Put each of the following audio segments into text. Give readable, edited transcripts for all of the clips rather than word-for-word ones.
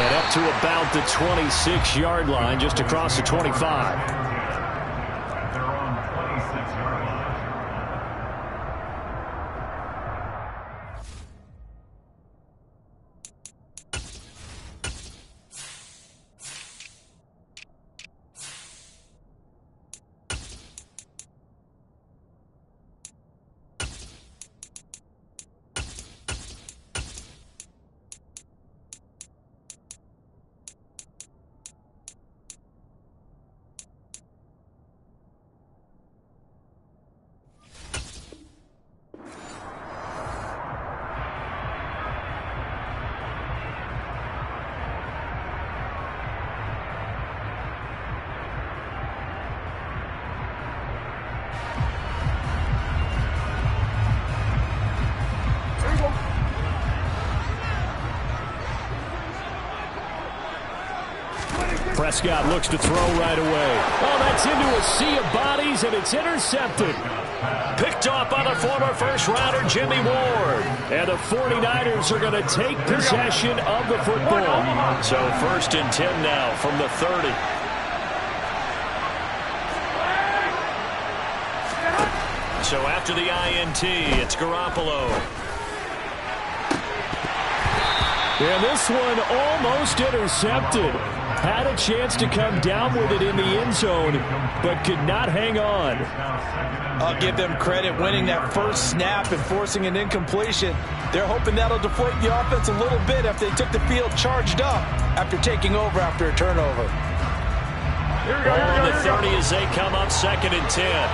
And up to about the 26-yard line, just across the 25. Prescott looks to throw right away. Oh, that's into a sea of bodies, and it's intercepted. Picked off by the former first-rounder Jimmy Ward. And the 49ers are going to take possession of the football. So 1st and 10 now from the 30. So after the INT, it's Garoppolo. And this one almost intercepted. Had a chance to come down with it in the end zone, but could not hang on. I'll give them credit winning that first snap and forcing an incompletion. They're hoping that'll deflate the offense a little bit after they took the field charged up after taking over after a turnover. On the 30 as they come up 2nd and 10.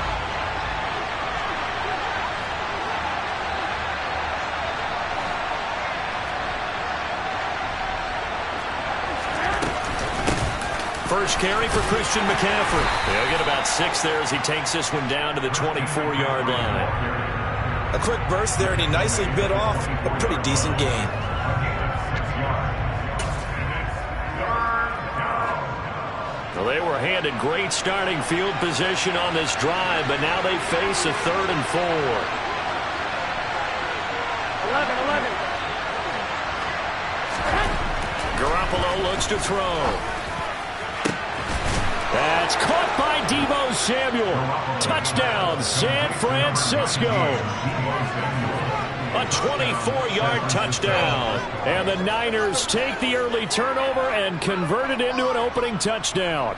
First carry for Christian McCaffrey. He'll get about 6 there as he takes this one down to the 24-yard line. A quick burst there, and he nicely bit off a pretty decent gain. Well, they were handed great starting field position on this drive, but now they face a 3rd and 4. 11. Garoppolo looks to throw. That's caught by Deebo Samuel. Touchdown, San Francisco. A 24-yard touchdown. And the Niners take the early turnover and convert it into an opening touchdown.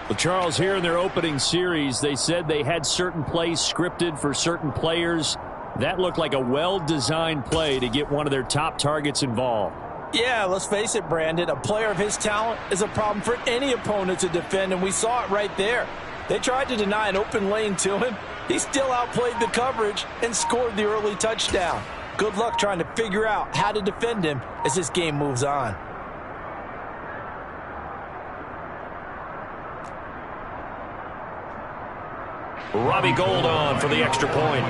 Well, Charles, here in their opening series, they said they had certain plays scripted for certain players. That looked like a well-designed play to get one of their top targets involved. Yeah, let's face it, Brandon. A player of his talent is a problem for any opponent to defend, and we saw it right there. They tried to deny an open lane to him. He still outplayed the coverage and scored the early touchdown. Good luck trying to figure out how to defend him as this game moves on. Robbie Gould on for the extra point.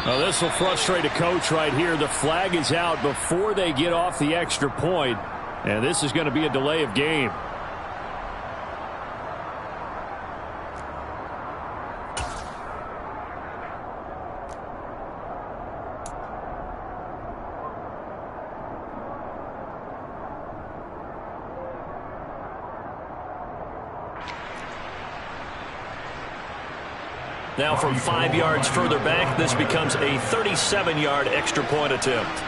Now this will frustrate a coach right here. The flag is out before they get off the extra point, and this is going to be a delay of game. Now from 5 yards further back, this becomes a 37-yard extra point attempt.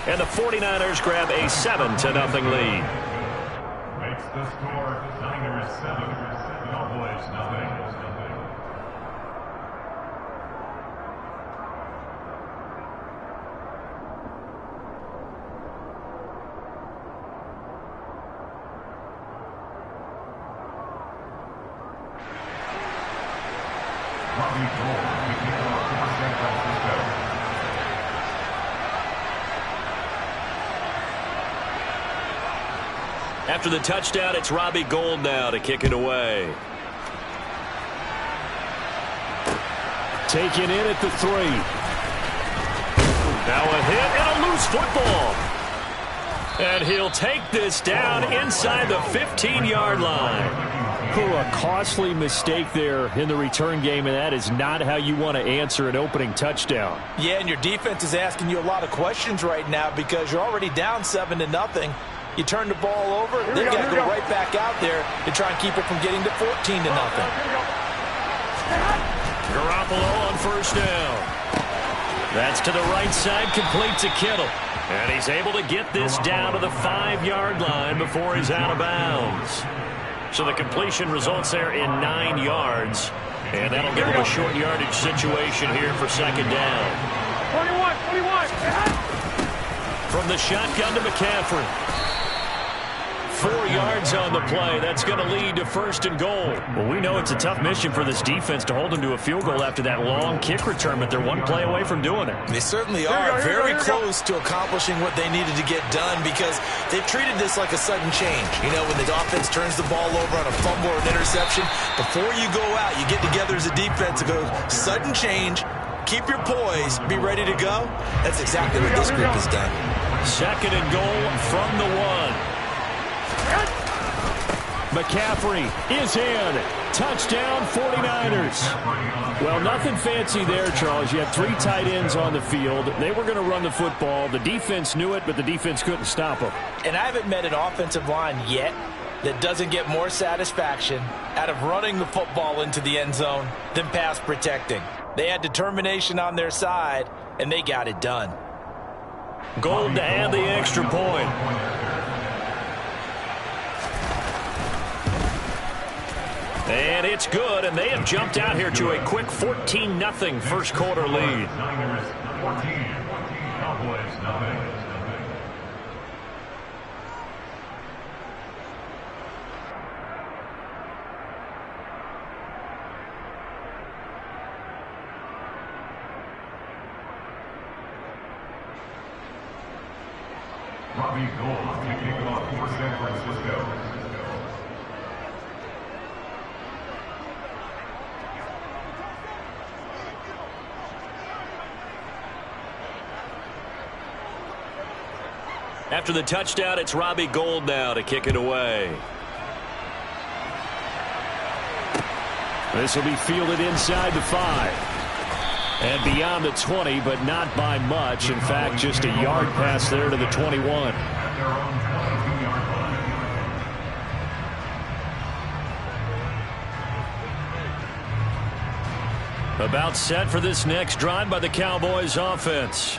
And the 49ers grab a 7-0 lead. Makes the score Niners 7, Cowboys nothing. After the touchdown, it's Robbie Gould now to kick it away. Taken in at the 3. Now a hit and a loose football. And he'll take this down inside the 15-yard line. A costly mistake there in the return game, and that is not how you want to answer an opening touchdown. Yeah, and your defense is asking you a lot of questions right now because you're already down 7-0. You turn the ball over, they've got to go right back out there to try and keep it from getting to 14-0. Garoppolo on first down. That's to the right side, complete to Kittle. And he's able to get this down to the 5-yard line before he's out of bounds. So the completion results there in 9 yards. And that'll give him a short yardage situation here for second down. 21. From the shotgun to McCaffrey. 4 yards on the play. That's going to lead to first and goal. Well, we know it's a tough mission for this defense to hold them to a field goal after that long kick return, but they're one play away from doing it. They certainly are very close to accomplishing what they needed to get done because they've treated this like a sudden change. You know, when the offense turns the ball over on a fumble or an interception, before you go out, you get together as a defense and go, sudden change, keep your poise, be ready to go. That's exactly what this group has done. Second and goal from the 1. McCaffrey is in. Touchdown, 49ers. Well, nothing fancy there, Charles. You had 3 tight ends on the field. They were going to run the football. The defense knew it, but the defense couldn't stop them. And I haven't met an offensive line yet that doesn't get more satisfaction out of running the football into the end zone than pass protecting. They had determination on their side, and they got it done. Gold to add the extra point. And it's good, and they have jumped out here to a quick 14-0 first quarter lead. Niners 14, Cowboys nothing. Robbie Gould kicking off for San Francisco. After the touchdown, it's Robbie Gould now to kick it away. This will be fielded inside the 5. And beyond the 20, but not by much. In fact, just a yard pass there to the 21. About set for this next drive by the Cowboys offense.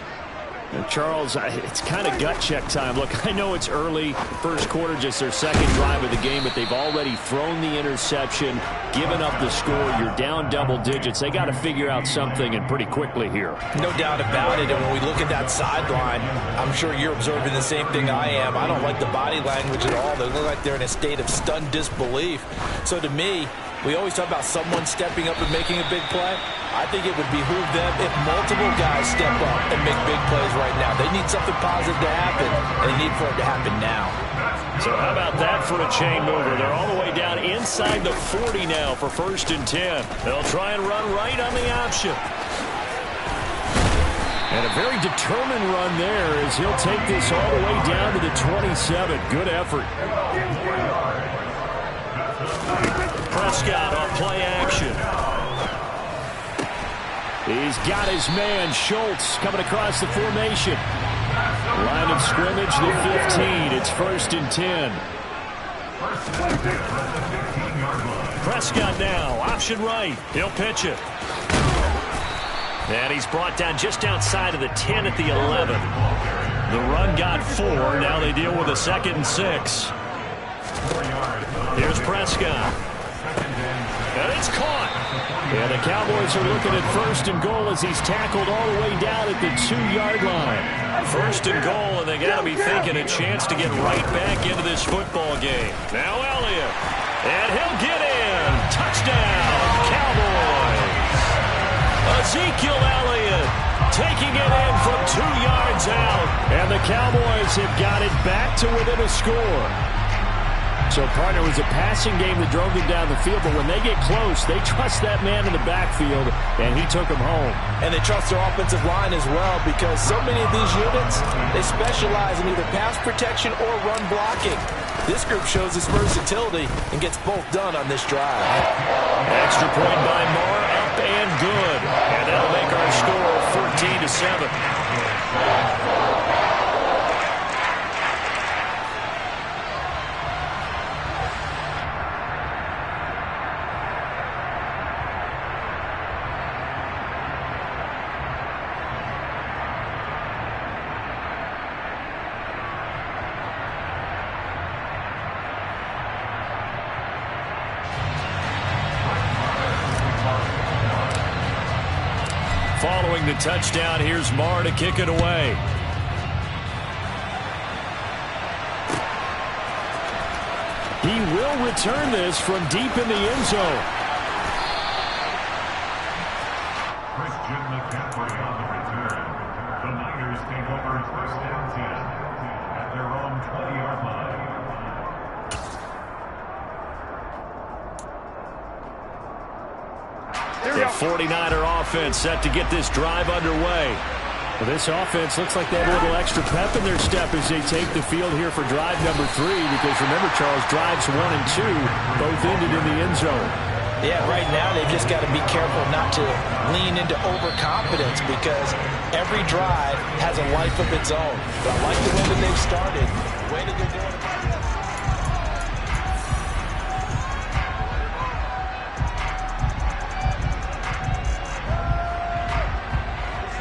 And Charles, it's kind of gut check time. Look, I know it's early, first quarter, just their second drive of the game, but they've already thrown the interception, given up the score. You're down double digits. They got to figure out something, and pretty quickly here. No doubt about it. And when we look at that sideline, I'm sure you're observing the same thing I am. I don't like the body language at all. They look like they're in a state of stunned disbelief. So to me, we always talk about someone stepping up and making a big play. I think it would behoove them if multiple guys step up and make big plays right now. They need something positive to happen, and they need for it to happen now. So how about that for a chain mover? They're all the way down inside the 40 now for first and 10. They'll try and run right on the option. And a very determined run there as he'll take this all the way down to the 27. Good effort. Prescott on play action. He's got his man, Schultz, coming across the formation. Line of scrimmage, the 15. It's first and 10. Prescott now, option right. He'll pitch it. And he's brought down just outside of the 10 at the 11. The run got 4. Now they deal with a 2nd and 6. Here's Prescott. And it's caught. And the Cowboys are looking at first and goal as he's tackled all the way down at the 2-yard line. First and goal, and they got to be thinking a chance to get right back into this football game. Now Elliott. And he'll get in. Touchdown, Cowboys. Ezekiel Elliott taking it in from 2 yards out. And the Cowboys have got it back to within a score. So, partner, it was a passing game that drove them down the field, but when they get close, they trust that man in the backfield, and he took them home. And they trust their offensive line as well, because so many of these units, they specialize in either pass protection or run blocking. This group shows its versatility and gets both done on this drive. Extra point by Moore, up and good. And that'll make our score 14-7. Following the touchdown, here's Marr to kick it away. He will return this from deep in the end zone. Christian McCaffrey on the return. The Niners take over first and 10 at their own 20-yard line. The 49er offense set to get this drive underway. Well, this offense looks like they have a little extra pep in their step as they take the field here for drive number 3, because remember, Charles, drives 1 and 2 both ended in the end zone. Yeah, right now they've just got to be careful not to lean into overconfidence, because every drive has a life of its own. But I like the way that they've started, the way that they're going about it.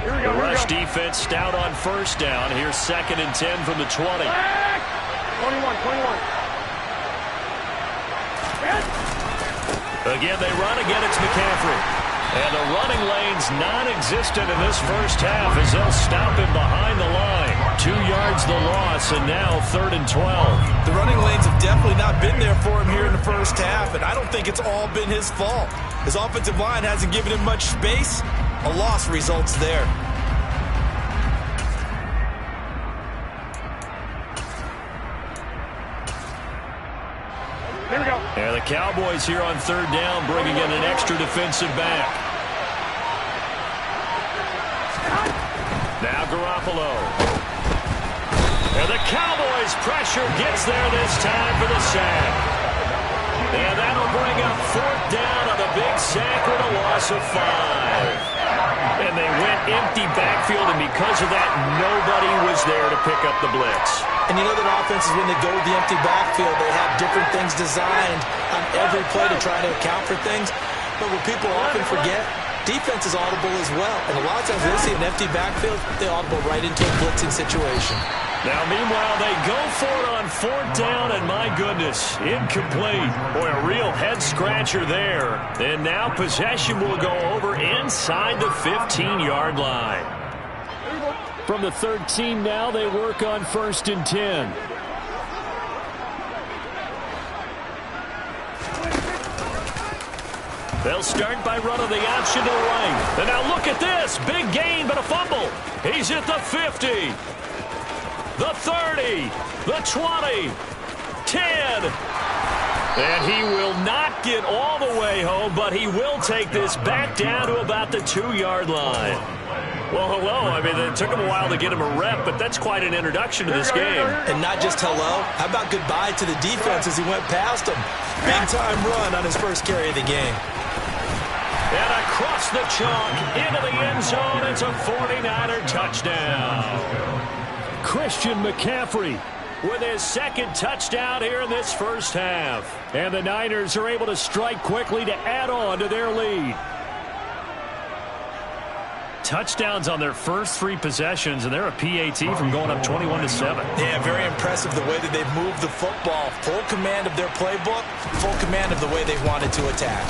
The rush defense stout on first down. Here's 2nd and 10 from the 20. 21. Again, they run. Again, it's McCaffrey. And the running lane's non-existent in this first half as they'll stop him behind the line. 2 yards the loss, and now 3rd and 12. The running lanes have definitely not been there for him here in the first half, and I don't think it's all been his fault. His offensive line hasn't given him much space. A loss results there. Here we go. And the Cowboys here on 3rd down, bringing in an extra defensive back. Now Garoppolo. And the Cowboys pressure gets there this time for the sack. And that'll bring up 4th down on the big sack with a loss of 5. And they went empty backfield, and because of that, nobody was there to pick up the blitz. And you know that offenses, when they go with the empty backfield, they have different things designed on every play to try to account for things. But what people often forget, defense is audible as well. And a lot of times when they see an empty backfield, they audible right into a blitzing situation. Now, meanwhile, they go for it on 4th down, and my goodness, incomplete. Boy, a real head-scratcher there. And now possession will go over inside the 15-yard line. From the 13 now, they work on 1st and 10. They'll start by running the option to the right. And now look at this. Big gain, but a fumble. He's at the 50. The 30, the 20, 10. And he will not get all the way home, but he will take this back down to about the 2-yard line. Well, hello. I mean, it took him a while to get him a rep, but that's quite an introduction to this game. And not just hello. How about goodbye to the defense as he went past him? Big-time run on his first carry of the game. And across the chalk, into the end zone, it's a 49er touchdown. Christian McCaffrey with his 2nd touchdown here in this first half. And the Niners are able to strike quickly to add on to their lead. Touchdowns on their first 3 possessions, and they're a PAT from going up 21-7. Yeah, very impressive the way that they've moved the football. Full command of their playbook, full command of the way they wanted to attack.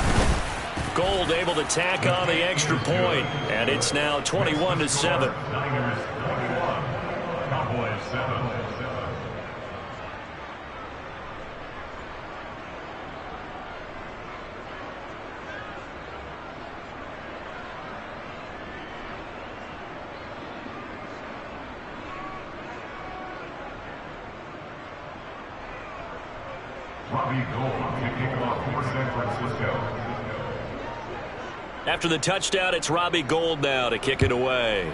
Gold able to tack on the extra point, and it's now 21-7. Niners 21, Cowboys 7. Robbie Gould to kick off for San Francisco. After the touchdown, it's Robbie Gould now to kick it away.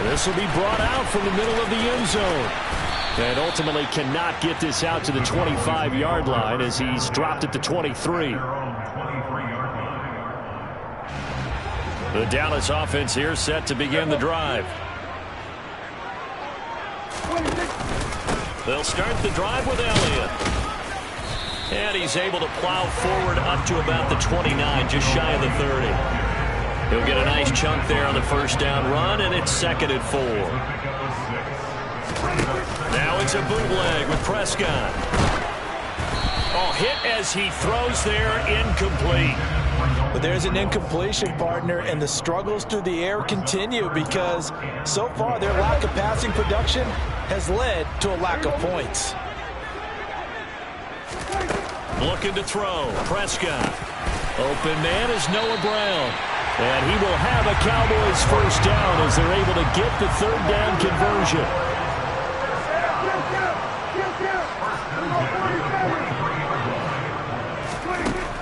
This will be brought out from the middle of the end zone. And ultimately cannot get this out to the 25-yard line as he's dropped at the 23. The Dallas offense here set to begin the drive. They'll start the drive with Elliott. And he's able to plow forward up to about the 29, just shy of the 30. He'll get a nice chunk there on the first down run, and it's 2nd and 4. Now it's a bootleg with Prescott. Oh, hit as he throws there, incomplete. But there's an incompletion, partner, and the struggles through the air continue because so far their lack of passing production has led to a lack of points. Looking to throw. Prescott. Open man is Noah Brown. And he will have a Cowboys first down as they're able to get the 3rd down conversion.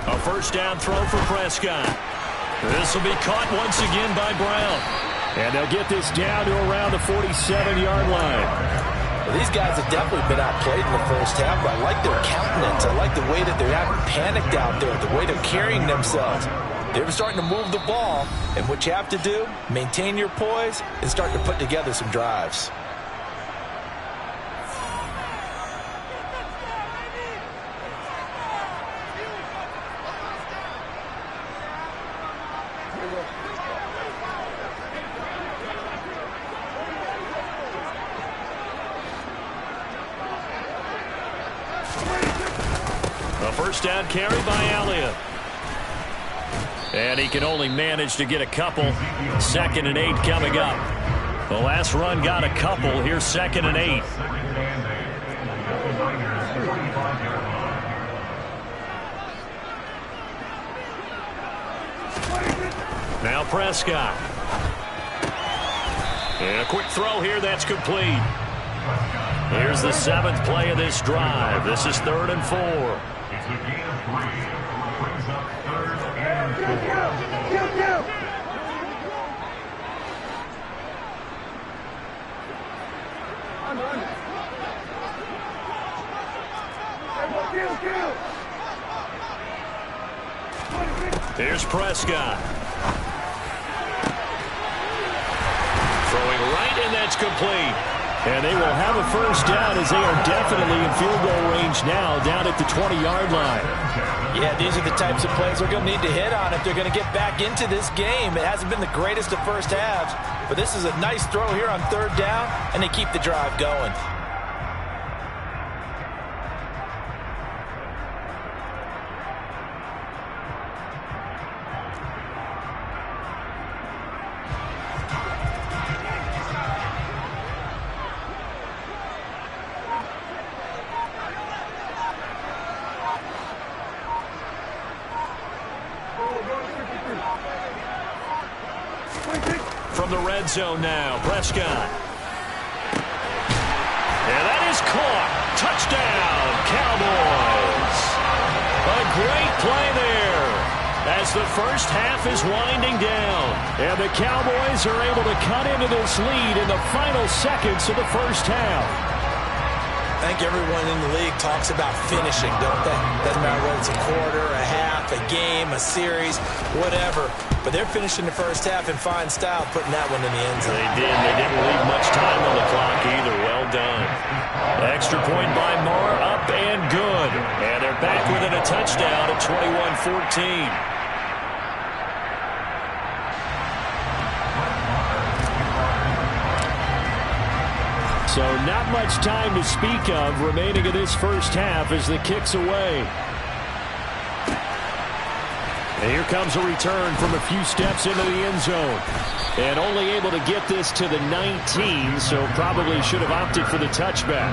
A first down throw for Prescott. This will be caught once again by Brown. And they'll get this down to around the 47-yard line. Well, these guys have definitely been outplayed in the first half, but I like their countenance. I like the way that they're not panicked out there, the way they're carrying themselves. They're starting to move the ball, and what you have to do, maintain your poise and start to put together some drives. A first down carry by Elliott. And he can only manage to get a couple. 2nd and 8 coming up. The last run got a couple. Here's 2nd and 8. Now Prescott. And a quick throw here. That's complete. Here's the 7th play of this drive. This is 3rd and 4. It's a gain of 3. Brings up 3rd and 4. Here's Prescott. Throwing right, and that's complete. And they will have a first down as they are definitely in field goal range now down at the 20-yard line. Yeah, these are the types of plays they're going to need to hit on if they're going to get back into this game. It hasn't been the greatest of first halves, but this is a nice throw here on 3rd down, and they keep the drive going. From the red zone now, Prescott. And that is caught. Touchdown, Cowboys. A great play there as the first half is winding down. And the Cowboys are able to cut into this lead in the final seconds of the first half. I think everyone in the league talks about finishing, don't they? Doesn't matter whether it's a quarter, a half, a game, a series, whatever. But they're finishing the first half in fine style, putting that one in the end zone. They did. They didn't leave much time on the clock either. Well done. Extra point by Moore, up and good. And they're back within a touchdown at 21-14. So not much time to speak of remaining in this first half as the kick's away. And here comes a return from a few steps into the end zone. And only able to get this to the 19, so probably should have opted for the touchback.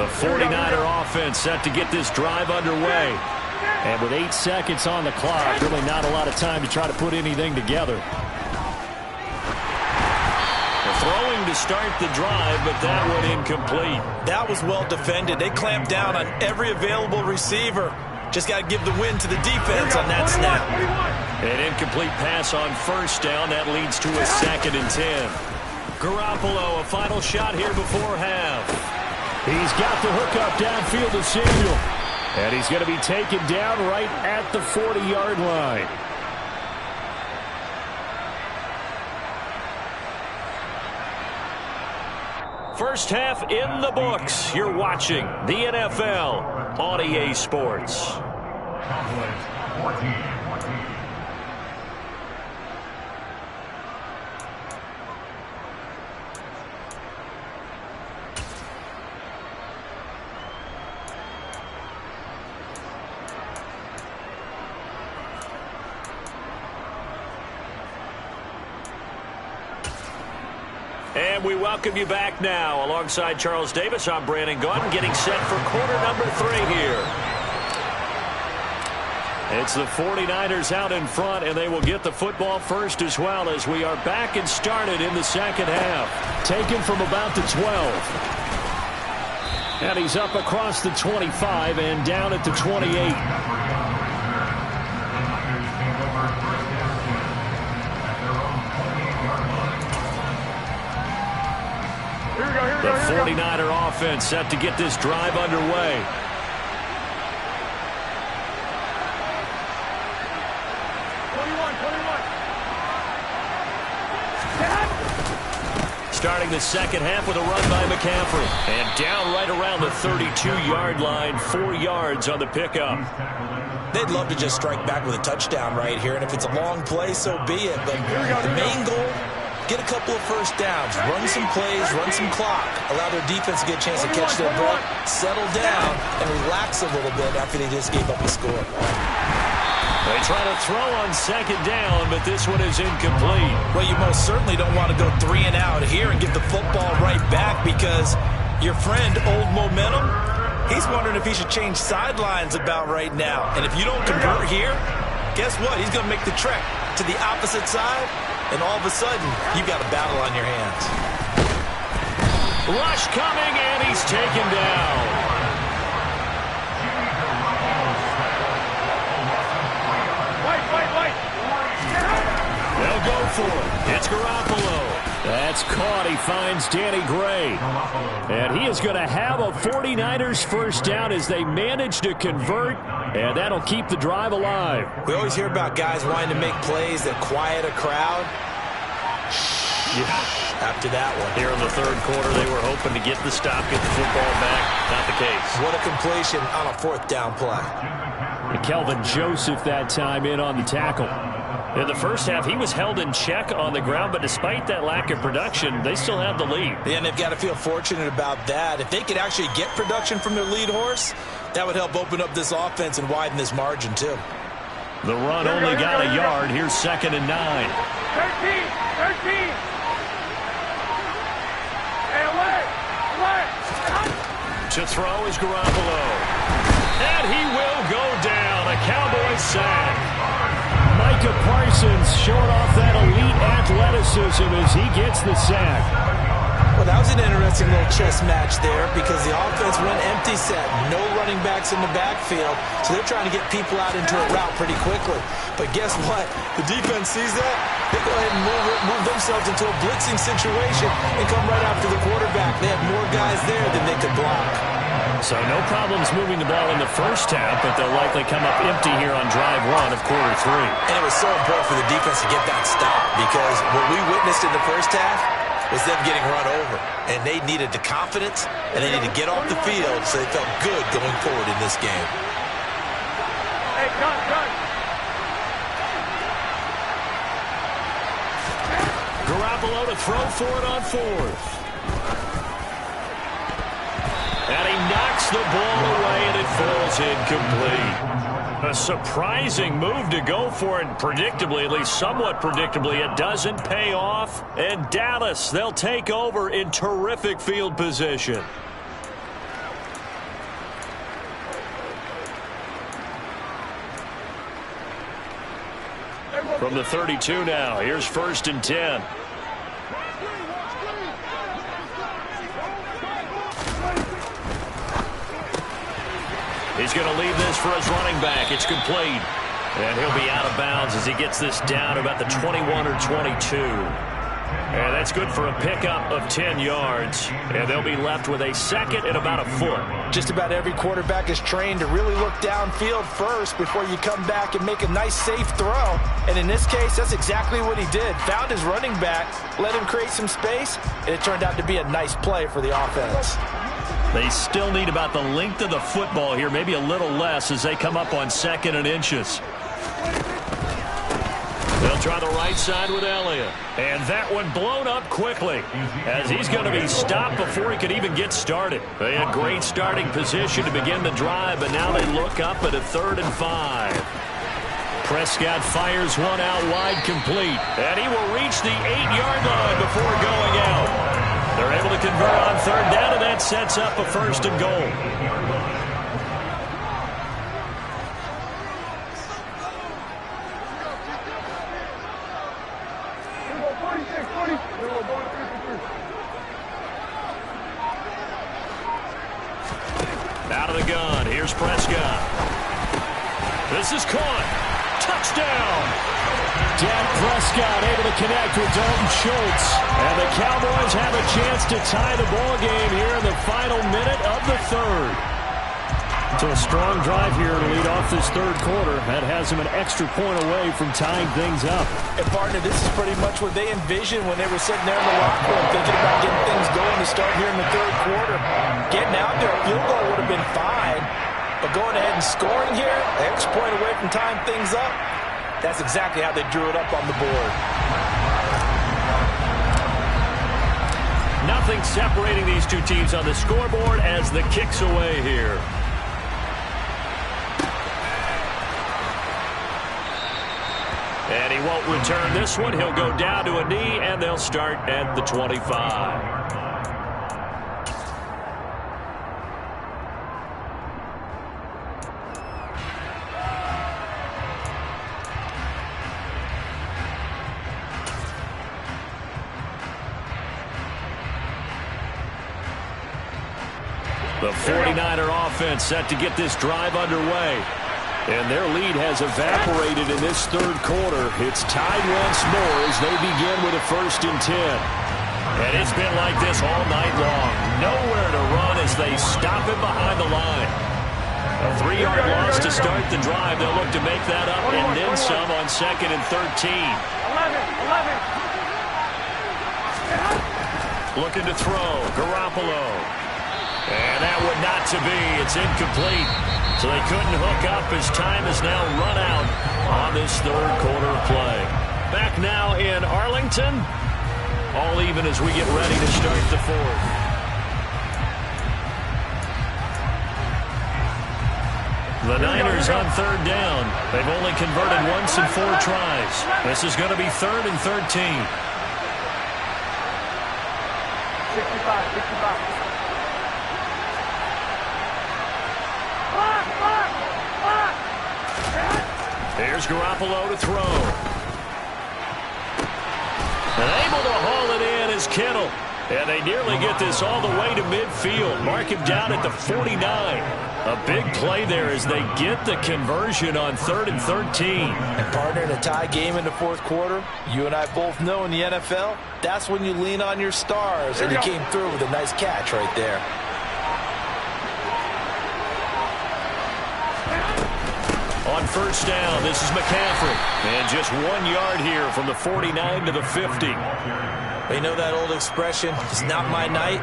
The 49er offense set to get this drive underway. And with 8 seconds on the clock, really not a lot of time to try to put anything together. Throwing to start the drive, but that one incomplete. That was well defended. They clamped down on every available receiver. Just got to give the win to the defense on that snap. An incomplete pass on first down. That leads to a 2nd and 10. Garoppolo, a final shot here before half. He's got the hook up downfield to Samuel. And he's going to be taken down right at the 40-yard line. First half in the books. You're watching the NFL on EA Sports. Cowboys 14-14. And we welcome you back now. Alongside Charles Davis, I'm Brandon Gaudin, getting set for quarter number 3 here. It's the 49ers out in front, and they will get the football first as well as we are back and started in the second half. Taken from about the 12. And he's up across the 25 and down at the 28. The 49er offense set to get this drive underway. Starting the second half with a run by McCaffrey. And down right around the 32-yard line, 4 yards on the pickup. They'd love to just strike back with a touchdown right here, and if it's a long play, so be it. But the main goal, get a couple of first downs, run some plays, run some clock, allow their defense to get a chance to catch their breath, settle down, and relax a little bit after they just gave up a score. They try to throw on second down, but this one is incomplete. Well, you most certainly don't want to go 3 and out here and get the football right back because your friend, Old Momentum, he's wondering if he should change sidelines about right now. And if you don't convert here, guess what? He's going to make the trek to the opposite side. And all of a sudden, you've got a battle on your hands. Rush coming, and he's taken down. Wait. They'll go for it. It's Garoppolo. That's caught. He finds Danny Gray. And he is going to have a 49ers first down as they manage to convert, and that'll keep the drive alive. We always hear about guys wanting to make plays that quiet a crowd. After that one. Here in the third quarter, they were hoping to get the stop, get the football back. Not the case. What a completion on a 4th down play. And Kelvin Joseph that time in on the tackle. In the first half, he was held in check on the ground, but despite that lack of production, they still have the lead. Yeah, and they've got to feel fortunate about that. If they could actually get production from their lead horse, that would help open up this offense and widen this margin, too. The run only got a yard. Here's 2nd and 9. 13. Hey, away. To throw is Garoppolo. And he will go down. A Cowboys sack. Micah Parsons showing off that elite athleticism as he gets the sack. Well, that was an interesting little chess match there because the offense went empty set. No running backs in the backfield, so they're trying to get people out into a route pretty quickly. But guess what? The defense sees that. They go ahead and move themselves into a blitzing situation and come right after the quarterback. They have more guys there than they could block. So no problems moving the ball in the first half, but they'll likely come up empty here on drive 1 of quarter 3. And it was so important for the defense to get that stop because what we witnessed in the first half was them getting run over. And they needed the confidence, and they needed to get off the field so they felt good going forward in this game. Hey, cut. Garoppolo to throw for it on 4th. And he knocks the ball away, and it falls incomplete. A surprising move to go for it, predictably, at least somewhat predictably. It doesn't pay off. And Dallas, they'll take over in terrific field position. from the 32 now. Here's 1st and 10. He's going to leave this for his running back. It's complete. And he'll be out of bounds as he gets this down about the 21 or 22. And that's good for a pickup of 10 yards. And they'll be left with a second and about a foot. Just about every quarterback is trained to really look downfield first before you come back and make a nice, safe throw. And in this case, that's exactly what he did. Found his running back, let him create some space, and it turned out to be a nice play for the offense. They still need about the length of the football here, maybe a little less as they come up on 2nd and inches. They'll try the right side with Elliott. And that one blown up quickly as he's going to be stopped before he could even get started. They had great starting position to begin the drive, but now they look up at a 3rd and 5. Prescott fires one out wide complete. And he will reach the 8-yard line before going out. They're able to convert on 3rd down, and that sets up a 1st and goal. Out of the gun, here's Prescott. This is caught. Touchdown! Dak Prescott able to connect with Dalton Schultz. And the Cowboys have a chance to tie the ball game here in the final minute of the 3rd. So a strong drive here to lead off this 3rd quarter. That has him an extra point away from tying things up. And partner, this is pretty much what they envisioned when they were sitting there in the locker room thinking about getting things going to start here in the 3rd quarter. Getting out there, a field goal would have been fine. But going ahead and scoring here, an extra point away from tying things up, that's exactly how they drew it up on the board. Nothing separating these two teams on the scoreboard as the kick's away here. And he won't return this one. He'll go down to a knee, and they'll start at the 25. The 49er offense set to get this drive underway. And their lead has evaporated in this 3rd quarter. It's tied once more as they begin with a 1st and 10. And it's been like this all night long. Nowhere to run as they stop it behind the line. A 3-yard loss to start the drive. They'll look to make that up and then some on 2nd and 13. 11. Looking to throw. Garoppolo. And that would not to be. It's incomplete. So they couldn't hook up as time has now run out on this 3rd quarter of play. Back now in Arlington. All even as we get ready to start the 4th. The Niners on 3rd down. They've only converted once in 4 tries. This is going to be 3rd and 13. 65. There's Garoppolo to throw. And able to haul it in is Kittle. And they nearly get this all the way to midfield. Mark him down at the 49. A big play there as they get the conversion on 3rd and 13. And partner, in a tie game in the 4th quarter, you and I both know in the NFL, that's when you lean on your stars. And he came through with a nice catch right there. On 1st down, this is McCaffrey. And just 1 yard here from the 49 to the 50. You know that old expression, it's not my night.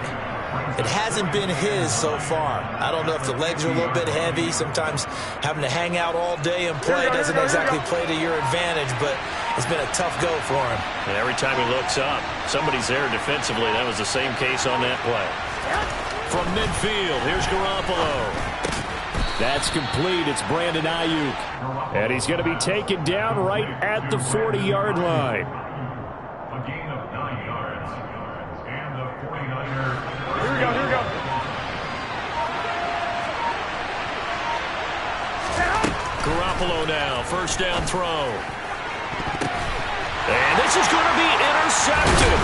It hasn't been his so far. I don't know if the legs are a little bit heavy. Sometimes having to hang out all day and play doesn't exactly play to your advantage, but it's been a tough go for him. And every time he looks up, somebody's there defensively. That was the same case on that play. From midfield, here's Garoppolo. That's complete. It's Brandon Ayuk. And he's going to be taken down right at the 40-yard line. A gain of 9 yards. And the 49er. Here we go. Garoppolo now. 1st down throw. And this is going to be intercepted.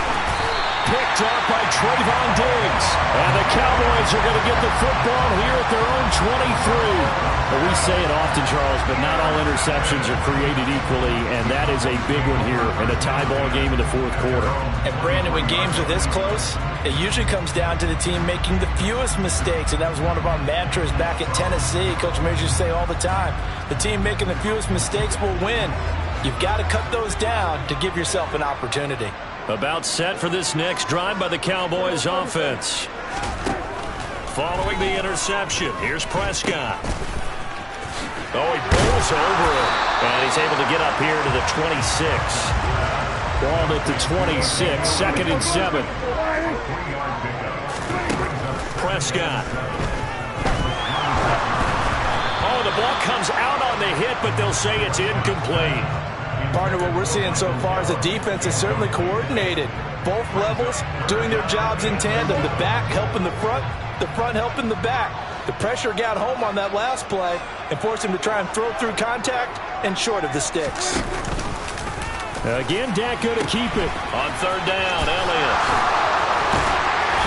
Picked up by Trayvon Diggs. And the Cowboys are going to get the football here at their own 23. Well, we say it often, Charles, but not all interceptions are created equally, and that is a big one here in a tie ball game in the fourth quarter. And Brandon, when games are this close, it usually comes down to the team making the fewest mistakes, and that was one of our mantras back at Tennessee. Coach Mears used to say all the time, the team making the fewest mistakes will win. You've got to cut those down to give yourself an opportunity. About set for this next drive by the Cowboys offense. Following the interception, here's Prescott. Oh, he pulls over it. And he's able to get up here to the 26. Ball at the 26, 2nd and 7. Prescott. Oh, the ball comes out on the hit, but they'll say it's incomplete. Partner, what we're seeing so far is the defense is certainly coordinated. Both levels doing their jobs in tandem. The back helping the front helping the back. The pressure got home on that last play and forced him to try and throw through contact and short of the sticks. Again, Dak going to keep it. On 3rd down, Elliott.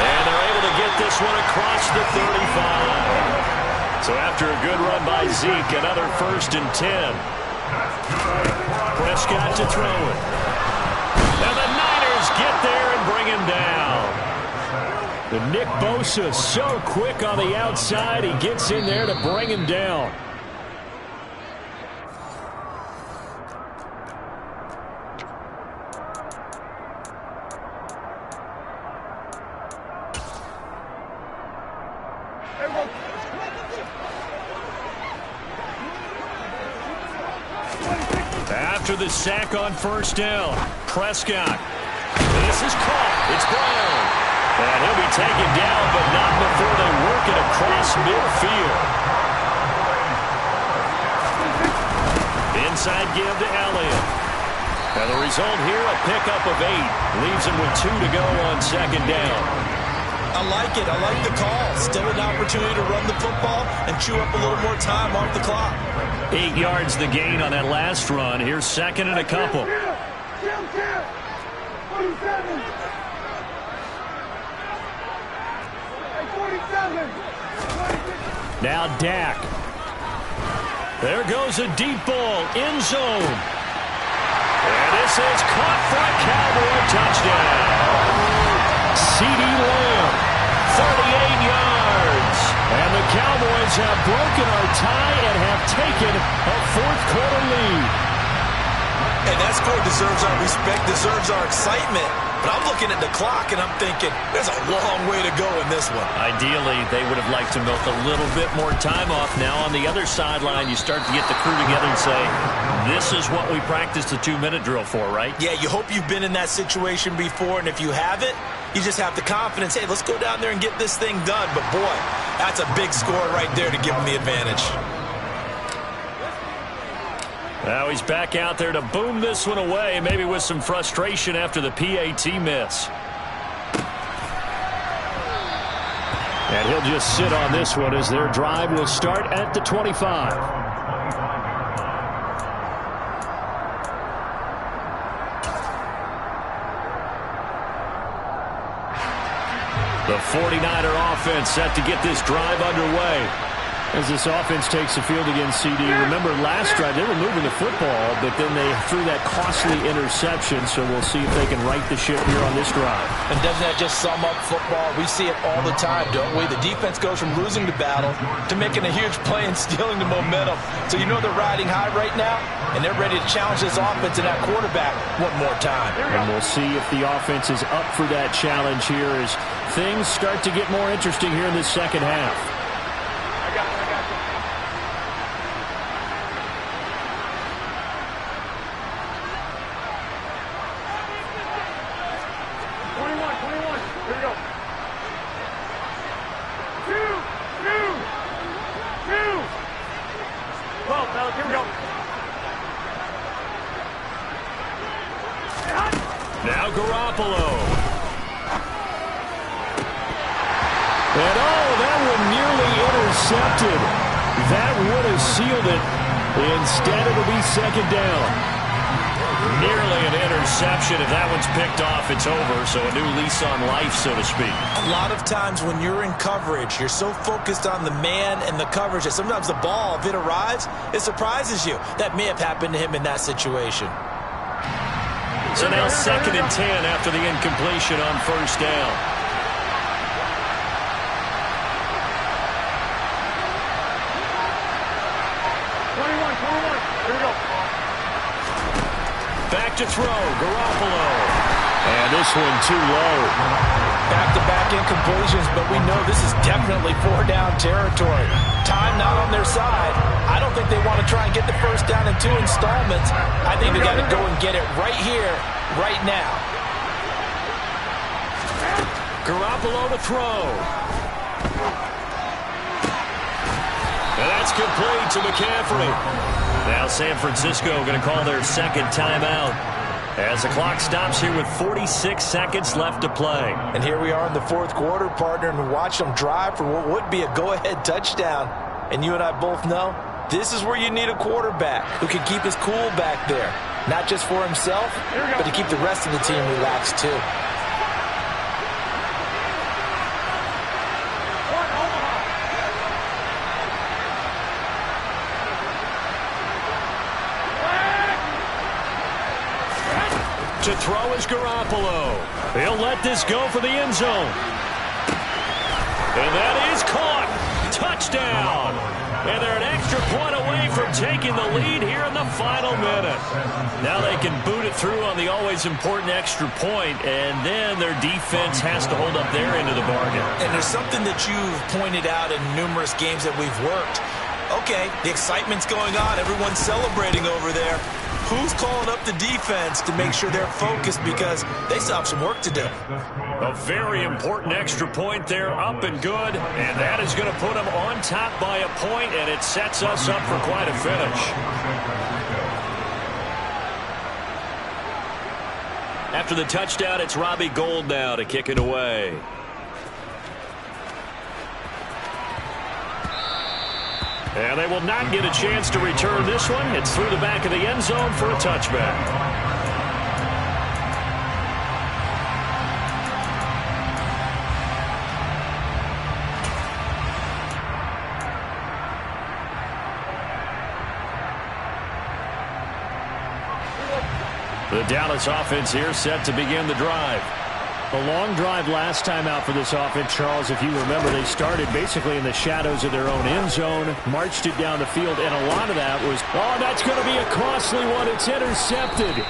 And they're able to get this one across the 35. So after a good run by Zeke, another 1st and 10. Prescott to throw it. And the Niners get there and bring him down. The Nick Bosa so quick on the outside. He gets in there to bring him down. After the sack on 1st down, Prescott. This is caught. It's Brown. And he'll be taken down, but not before they work it across midfield. Inside give to Elliott. And the result here, a pickup of 8. Leaves him with 2 to go on 2nd down. I like it. I like the call. Still an opportunity to run the football and chew up a little more time off the clock. 8 yards the gain on that last run. Here's 2nd and a couple. Now Dak. There goes a deep ball. End zone. And this is caught for a Cowboy touchdown. CeeDee Lamb. 38 yards. And the Cowboys have broken our tie and have taken a 4th quarter lead. And that score deserves our respect, deserves our excitement. But I'm looking at the clock and I'm thinking, there's a long way to go in this one. Ideally, they would have liked to milk a little bit more time off. Now on the other sideline, you start to get the crew together and say, this is what we practiced the 2-minute drill for, right? Yeah, you hope you've been in that situation before, and if you haven't, you just have the confidence, hey, let's go down there and get this thing done. But boy, that's a big score right there to give them the advantage. Now he's back out there to boom this one away, maybe with some frustration after the PAT miss. And he'll just sit on this one as their drive will start at the 25. The 49er offense set to get this drive underway. As this offense takes the field against CD. Remember last drive they were moving the football, but then they threw that costly interception, so we'll see if they can right the ship here on this drive. And doesn't that just sum up football? We see it all the time, don't we? The defense goes from losing the battle to making a huge play and stealing the momentum. So you know they're riding high right now, and they're ready to challenge this offense and that quarterback one more time. And we'll see if the offense is up for that challenge here as things start to get more interesting here in the second half. Now Garoppolo. And that one nearly intercepted. That would have sealed it. Instead, it'll be 2nd down. Nearly an interception. If that one's picked off, it's over. So a new lease on life, so to speak. A lot of times when you're in coverage, you're so focused on the man and the coverage that sometimes the ball, if it arrives, it surprises you. That may have happened to him in that situation. So now 2nd and 10 after the incompletion on first down. Back to throw, Garoppolo. And this one too low. Back-to-back incompletions, but we know this is definitely 4-down territory. Time not on their side. I don't think they want to try and get the first down in 2 installments. I think they got to go and get it right here, right now. Garoppolo to throw. And that's complete to McCaffrey. Now San Francisco going to call their second timeout as the clock stops here with 46 seconds left to play. And here we are in the 4th quarter, partner, and watch them drive for what would be a go-ahead touchdown. And you and I both know this is where you need a quarterback who can keep his cool back there. Not just for himself, but to keep the rest of the team relaxed too. To throw is Garoppolo. He'll let this go for the end zone. And that is caught. Touchdown. And they're an extra point away from taking the lead here in the final minute. Now they can boot it through on the always important extra point, and then their defense has to hold up their end of the bargain. And there's something that you've pointed out in numerous games that we've worked. Okay, the excitement's going on. Everyone's celebrating over there. Who's calling up the defense to make sure they're focused because they still have some work to do? A very important extra point there, up and good, and that is going to put them on top by a point, and it sets us up for quite a finish. After the touchdown, it's Robbie Gould now to kick it away. And they will not get a chance to return this one. It's through the back of the end zone for a touchback. The Dallas offense here set to begin the drive. A long drive last time out for this offense, Charles. If you remember, they started basically in the shadows of their own end zone, marched it down the field, and a lot of that was, oh, that's going to be a costly one. It's intercepted.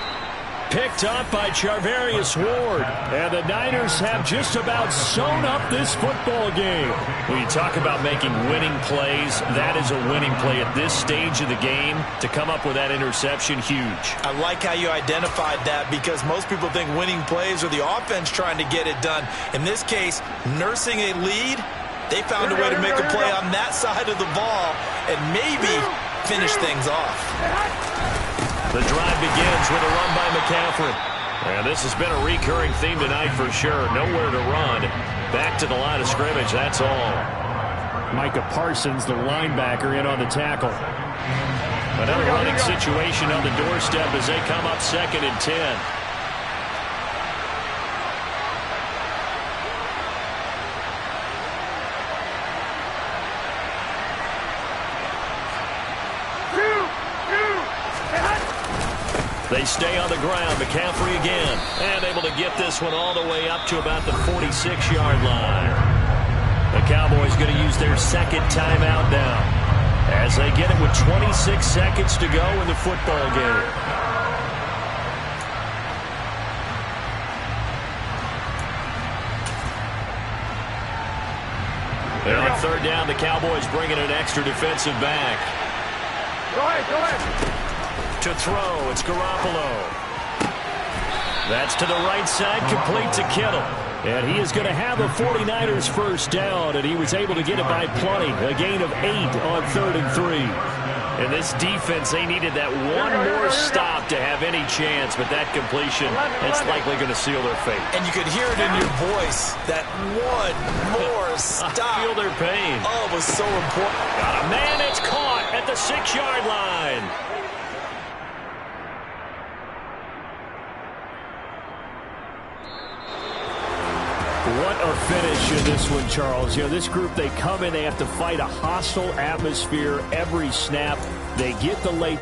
Picked up by Charvarius Ward. And the Niners have just about sewn up this football game. When you talk about making winning plays, that is a winning play at this stage of the game. To come up with that interception, huge. I like how you identified that because most people think winning plays are the offense trying to get it done. In this case, nursing a lead, they found a way to make a play on that side of the ball and maybe finish things off. The drive begins with a run by McCaffrey. And this has been a recurring theme tonight for sure. Nowhere to run. Back to the line of scrimmage, that's all. Micah Parsons, the linebacker, in on the tackle. Another running situation on the doorstep as they come up 2nd and 10. They stay on the ground. McCaffrey again. And able to get this one all the way up to about the 46-yard line. The Cowboys going to use their second timeout now as they get it with 26 seconds to go in the football game. And on 3rd down, the Cowboys bringing an extra defensive back. Go ahead. To throw, it's Garoppolo. That's to the right side, complete to Kittle. And he is going to have a 49ers first down, and he was able to get it by plenty. A gain of 8 on 3rd and 3. And this defense, they needed that one more stop to have any chance, but that completion, it's likely going to seal their fate. And you could hear it in your voice, that one more stop. I feel their pain. Oh, it was so important. Got a man, it's caught at the 6-yard line. What a finish in this one, Charles. You know, this group, they come in, they have to fight a hostile atmosphere every snap. They get the late